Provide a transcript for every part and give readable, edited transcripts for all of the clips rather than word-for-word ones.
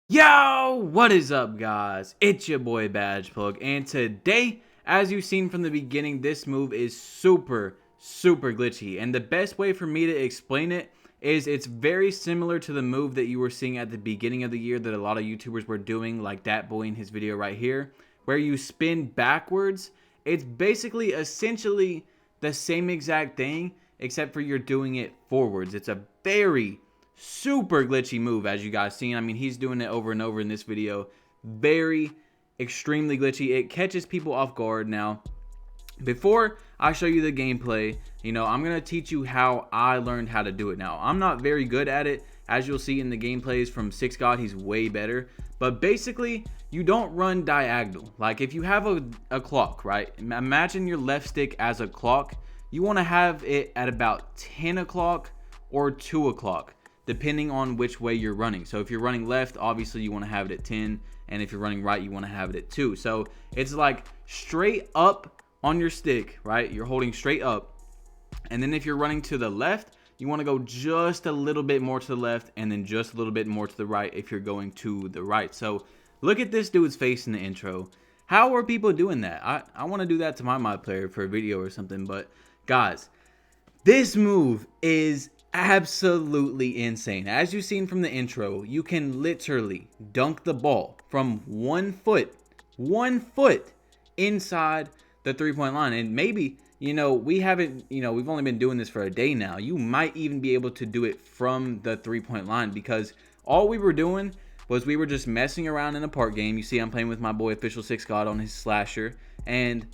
Yo, what is up, guys? It's your boy Badgeplug, and today, as you've seen from the beginning, this move is super glitchy. And the best way for me to explain it is it's very similar to the move that you were seeing at the beginning of the year that a lot of YouTubers were doing, like that boy in his video right here, where you spin backwards. It's basically essentially the same exact thing, except for you're doing it forwards. It's a very super glitchy move, as you guys seen. I mean, he's doing it over and over in this video. Very extremely glitchy. It catches people off guard. Now, before I show you the gameplay, I'm gonna teach you how I learned how to do it. Now, I'm not very good at it. As you'll see in the gameplays from Six God, he's way better. But basically, you don't run diagonal. Like, if you have a clock, right? Imagine your left stick as a clock. You want to have it at about 10 o'clock or 2 o'clock, depending on which way you're running. So if you're running left, obviously you want to have it at 10, and if you're running right, you want to have it at 2. So it's like straight up on your stick, right? You're holding straight up, and then if you're running to the left, you want to go just a little bit more to the left, and then just a little bit more to the right if you're going to the right. So look at this dude's face in the intro. How are people doing that? I want to do that to my player for a video or something, but guys, this move is absolutely insane. As you've seen from the intro, you can literally dunk the ball from 1 foot inside the 3-point line. And maybe, we've only been doing this for a day now. You might even be able to do it from the 3-point line, because all we were doing was we were just messing around in a park game. You see, I'm playing with my boy Official Six God on his slasher, and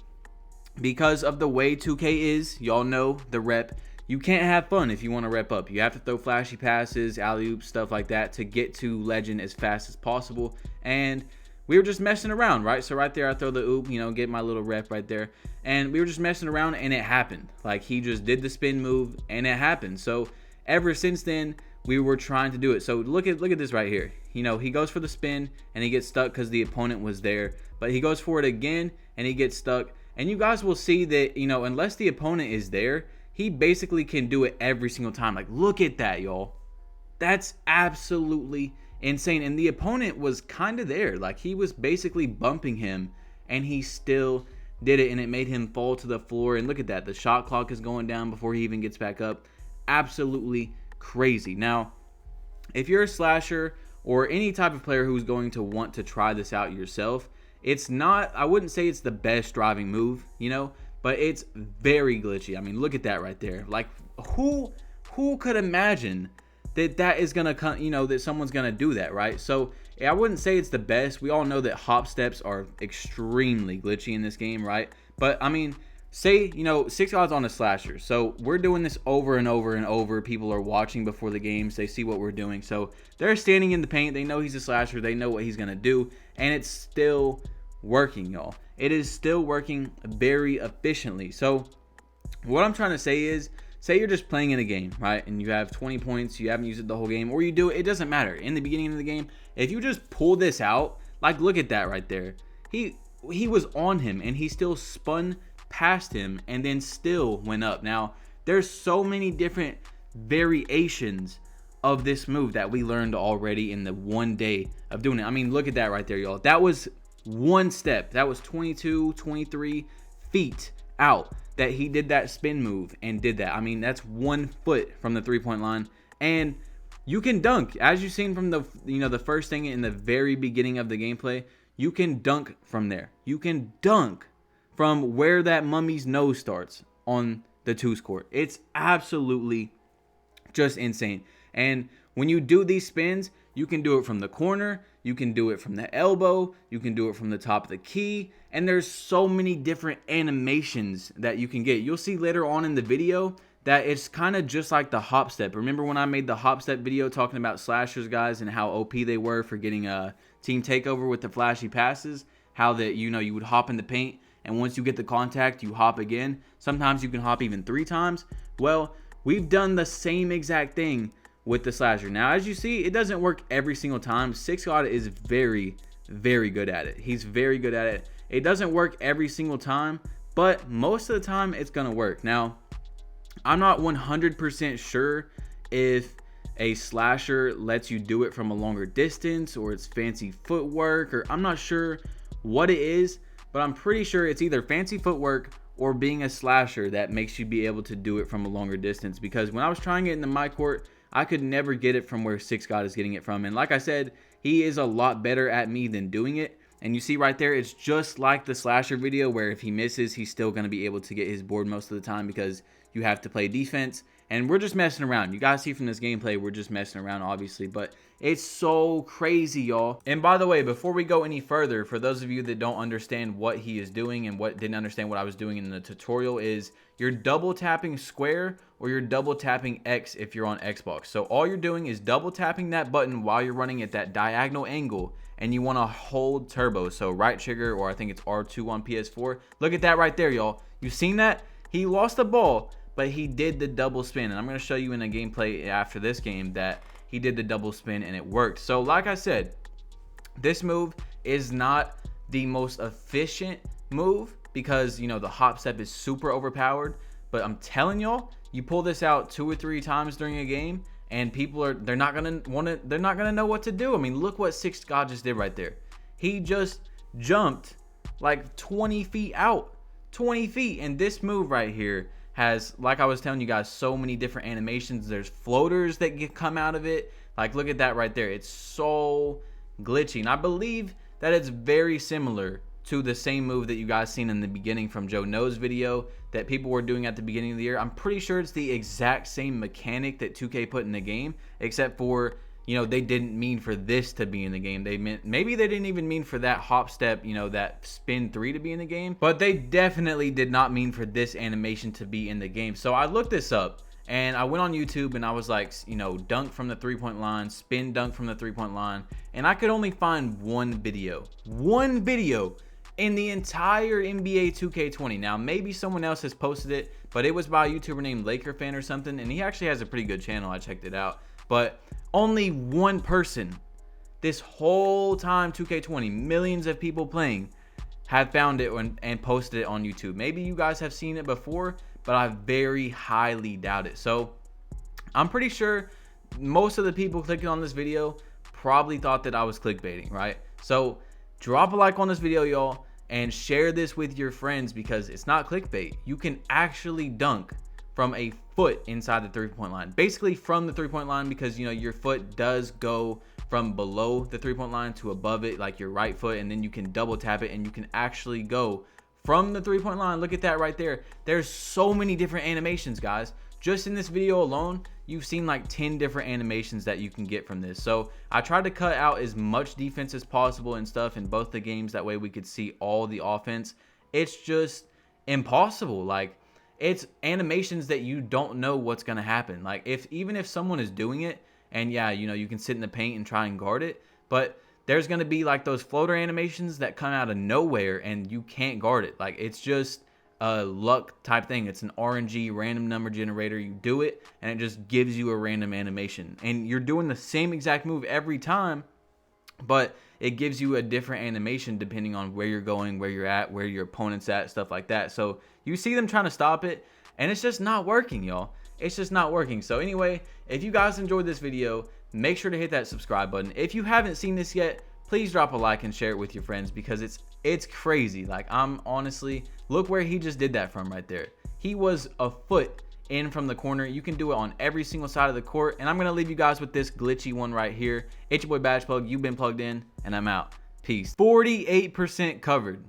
because of the way 2K is, y'all know the rep, you can't have fun if you want to rep up. You have to throw flashy passes, alley-oops, stuff like that to get to legend as fast as possible. And we were just messing around, right? So right there, I throw the oop, get my little rep right there. And we were just messing around, and it happened. Like, he just did the spin move, and it happened. So ever since then, we were trying to do it. So look at this right here. He goes for the spin, and he gets stuck because the opponent was there. But he goes for it again, and he gets stuck. And you guys will see that, unless the opponent is there, he basically can do it every single time. Like, look at that, y'all. That's absolutely insane. And the opponent was kind of there. Like, he was basically bumping him, and he still did it, and it made him fall to the floor. And look at that. The shot clock is going down before he even gets back up. Absolutely crazy. Now, if you're a slasher or any type of player who's going to want to try this out yourself, it's not, I wouldn't say it's the best driving move, but it's very glitchy. I mean, look at that right there. Like, who could imagine that is gonna come, that someone's gonna do that, right? So I wouldn't say it's the best. We all know that hop steps are extremely glitchy in this game, right? But I mean, say, Six God's on a slasher, so we're doing this over and over and over. People are watching before the games. They see what we're doing, so they're standing in the paint. They know he's a slasher. They know what he's gonna do, and it's still working, y'all. It is still working very efficiently. So what I'm trying to say is, say you're just playing in a game, right? And you have 20 points, you haven't used it the whole game, or you do it doesn't matter. In the beginning of the game, if you just pull this out, like, look at that right there. He was on him, and he still spun past him and then still went up. Now, there's so many different variations of this move that we learned already in the 1 day of doing it. I mean, look at that right there, y'all. That was one step. That was 22, 23 feet out that he did that spin move and did that. I mean, that's 1 foot from the 3-point line, and you can dunk. As you've seen from the the first thing in the very beginning of the gameplay, you can dunk from there. You can dunk from where that mummy's nose starts on the 2's court. It's absolutely just insane. And when you do these spins, you can do it from the corner, you can do it from the elbow, you can do it from the top of the key, and there's so many different animations that you can get. You'll see later on in the video that it's kind of just like the hop step. Remember when I made the hop step video talking about slashers, guys, and how OP they were for getting a team takeover with the flashy passes? How that, you would hop in the paint, and once you get the contact, you hop again. Sometimes you can hop even 3 times. Well, we've done the same exact thing with the slasher. Now, as you see, it doesn't work every single time. Six God is very good at it. He's very good at it. It doesn't work every single time, but most of the time it's gonna work. Now, I'm not 100% sure if a slasher lets you do it from a longer distance, or it's fancy footwork, or I'm not sure what it is, but I'm pretty sure it's either fancy footwork or being a slasher that makes you be able to do it from a longer distance. Because when I was trying it in the my court, I could never get it from where Six God is getting it from. And like I said, he is a lot better at me than doing it. And you see right there, it's just like the slasher video where if he misses, he's still going to be able to get his board most of the time because you have to play defense. And we're just messing around. You guys see from this gameplay, we're just messing around, obviously. But it's so crazy, y'all. And by the way, before we go any further, for those of you that don't understand what he is doing and what didn't understand what I was doing in the tutorial, is you're double tapping square or you're double tapping X if you're on Xbox. So all you're doing is double tapping that button while you're running at that diagonal angle. And you want to hold turbo, so right trigger, or I think it's R2 on PS4. Look at that right there, y'all. You seen that? He lost the ball, but he did the double spin. And I'm going to show you in a gameplay after this game that he did the double spin and it worked. So like I said, this move is not the most efficient move because, you know, the hop step is super overpowered. But I'm telling y'all, you pull this out 2 or 3 times during a game, and people are, they're not gonna know what to do. I mean, look what Six God just did right there. He just jumped like 20 feet out, 20 feet. And this move right here has, like I was telling you guys, so many different animations. There's floaters that come out of it. Like, look at that right there. It's so glitchy. And I believe that it's very similar to the same move that you guys seen in the beginning from Joe No's video that people were doing at the beginning of the year. I'm pretty sure it's the exact same mechanic that 2K put in the game, except for, you know, they didn't mean for this to be in the game. They meant, maybe they didn't even mean for that hop step, you know, that spin 3 to be in the game, but they definitely did not mean for this animation to be in the game. So I looked this up and I went on YouTube and I was like, you know, dunk from the 3-point line, spin dunk from the 3-point line, and I could only find one video in the entire NBA 2K20. Now, maybe someone else has posted it, but it was by a YouTuber named Laker Fan or something, and he actually has a pretty good channel. I checked it out. But only one person this whole time 2K20, millions of people playing, have found it and posted it on YouTube. Maybe you guys have seen it before, but I very highly doubt it. So I'm pretty sure most of the people clicking on this video probably thought that I was clickbaiting, right? So drop a like on this video, y'all, and share this with your friends because it's not clickbait. You can actually dunk from a foot inside the 3-point line. Basically from the 3-point line, because, you know, your foot does go from below the 3-point line to above it, like your right foot, and then you can double tap it and you can actually go from the 3-point line. Look at that right there. There's so many different animations, guys. Just in this video alone, you've seen like 10 different animations that you can get from this. So I tried to cut out as much defense as possible and stuff in both the games. That way we could see all the offense. It's just impossible. Like, it's animations that you don't know what's going to happen. Like, even if someone is doing it, and yeah, you know, you can sit in the paint and try and guard it, but there's going to be like those floater animations that come out of nowhere and you can't guard it. Like, it's just a luck type thing. It's an RNG, random number generator. You do it and it just gives you a random animation, and you're doing the same exact move every time, but it gives you a different animation depending on where you're going, where you're at, where your opponent's at, stuff like that. So you see them trying to stop it and it's just not working, y'all. It's just not working. So anyway, if you guys enjoyed this video, make sure to hit that subscribe button. If you haven't seen this yet, please drop a like and share it with your friends because it's crazy. Like, I'm honestly, look where he just did that from right there. He was a foot in from the corner. You can do it on every single side of the court. And I'm going to leave you guys with this glitchy one right here. It's your boy Badge Plug. You've been plugged in and I'm out. Peace. 48% covered.